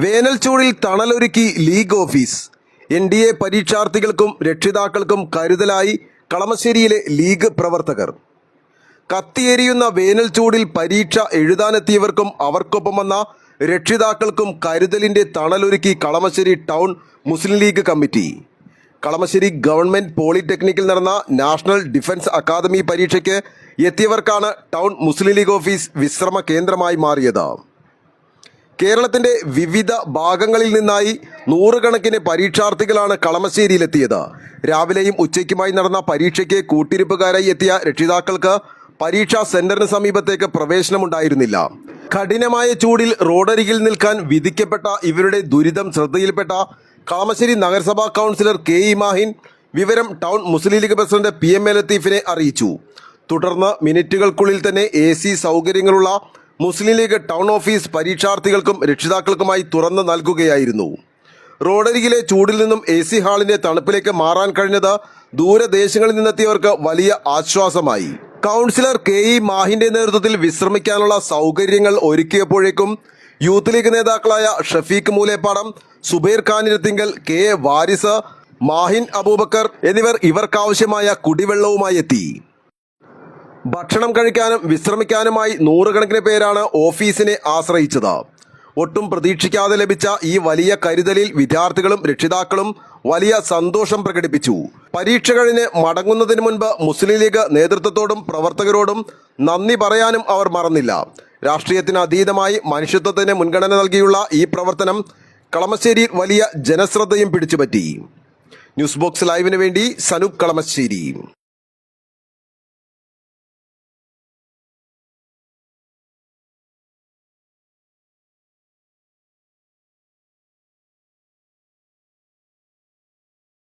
വേനൽ ചൂടിൽ തണലൊരുക്കി league office. NDA പരീക്ഷാർത്ഥികൾക്കും രക്ഷിതാക്കൾക്കും കരുതലായി കളമശ്ശേരിയിലെ ലീഗ് പ്രവർത്തകർ. കത്തിയെരിയുന്ന വേനൽ ചൂടിൽ പരീക്ഷ എഴുതാനെത്തിയവർക്കും അവർക്കൊപ്പം വന്ന രക്ഷിതാക്കൾക്കും കരുതലിന്റെ തണലൊരുക്കി കളമശ്ശേരി ടൗൺ മുസ്ലിം ലീഗ് കമ്മിറ്റി. കളമശ്ശേരി ഗവൺമെന്റ് പോളിടെക്നിക്കിൽ നടന്ന നാഷണൽ ഡിഫൻസ് അക്കാദമി പരീക്ഷയ്ക്ക് എത്തിയവർക്കാണ് ടൗൺ മുസ്ലിം ലീഗ് ഓഫീസ് വിശ്രമ കേന്ദ്രമായി മാറിയത്. കേരളത്തിന്റെ വിവിധ ഭാഗങ്ങളിൽ നിന്നായി നൂറുകണക്കിന് പരീക്ഷാർത്ഥികളാണ് കളമശ്ശേരിയിലെത്തിയത്. രാവിലെയും ഉച്ചയ്ക്കുമായി നടന്ന പരീക്ഷയ്ക്ക് കൂട്ടിരിപ്പുകാരായി എത്തിയ രക്ഷിതാക്കൾക്ക് പരീക്ഷാ സെന്ററിന് സമീപത്തേക്ക് പ്രവേശനമുണ്ടായിരുന്നില്ല. കഠിനമായ ചൂടിൽ റോഡരികിൽ നിൽക്കാൻ വിധിക്കപ്പെട്ട ഇവരുടെ ദുരിതം ശ്രദ്ധയിൽപ്പെട്ട കളമശ്ശേരി നഗരസഭാ കൗൺസിലർ KE മാഹിൻ വിവരം ടൗൺ മുസ്ലിം ലീഗ് പ്രസിഡന്റ് PM ലത്തീഫിനെ അറിയിച്ചു. തുടർന്ന് മിനിറ്റുകൾക്കുള്ളിൽ തന്നെ AC സൗകര്യങ്ങളുള്ള മുസ്ലിം ലീഗ് ടൗൺ ഓഫീസ് പരീക്ഷാർത്ഥികൾക്കും രക്ഷിതാക്കൾക്കുമായി തുറന്നു നൽകുകയായിരുന്നു. റോഡരികിലെ ചൂടിൽ നിന്നും AC ഹാളിന്റെ തണുപ്പിലേക്ക് മാറാൻ കഴിഞ്ഞത് ദൂരദേശങ്ങളിൽ നിന്നെത്തിയവർക്ക് വലിയ ആശ്വാസമായി. കൗൺസിലർ KE മാഹിന്റെ നേതൃത്വത്തിൽ വിശ്രമിക്കാനുള്ള സൗകര്യങ്ങൾ ഒരുക്കിയപ്പോഴേക്കും യൂത്ത് ലീഗ് നേതാക്കളായ ഷഫീഖ് മൂലേപ്പാടം, സുബൈർ ഖാനിരത്തിങ്കൽ, KA വാരിസ്, മാഹിൻ അബൂബക്കർ എന്നിവർ ഇവർക്കാവശ്യമായ കുടിവെള്ളവുമായി എത്തി. ഭക്ഷണം കഴിക്കാനും വിശ്രമിക്കാനുമായി നൂറുകണക്കിന് പേരാണ് ഓഫീസിനെ ആശ്രയിച്ചത്. ഒട്ടും പ്രതീക്ഷിക്കാതെ ലഭിച്ച ഈ വലിയ കരുതലിൽ വിദ്യാർത്ഥികളും രക്ഷിതാക്കളും വലിയ സന്തോഷം പ്രകടിപ്പിച്ചു. പരീക്ഷ കഴിഞ്ഞ് മടങ്ങുന്നതിന് മുൻപ് മുസ്ലിം ലീഗ് നേതൃത്വത്തോടും പ്രവർത്തകരോടും നന്ദി പറയാനും അവർ മറന്നില്ല. രാഷ്ട്രീയത്തിന് അതീതമായി മനുഷ്യത്വത്തിന് മുൻഗണന നൽകിയുള്ള ഈ പ്രവർത്തനം കളമശ്ശേരിയിൽ വലിയ ജനശ്രദ്ധയും പിടിച്ചുപറ്റി. ന്യൂസ് ബോക്സ് ലൈവിന് വേണ്ടി സനൂപ് കളമശ്ശേരി.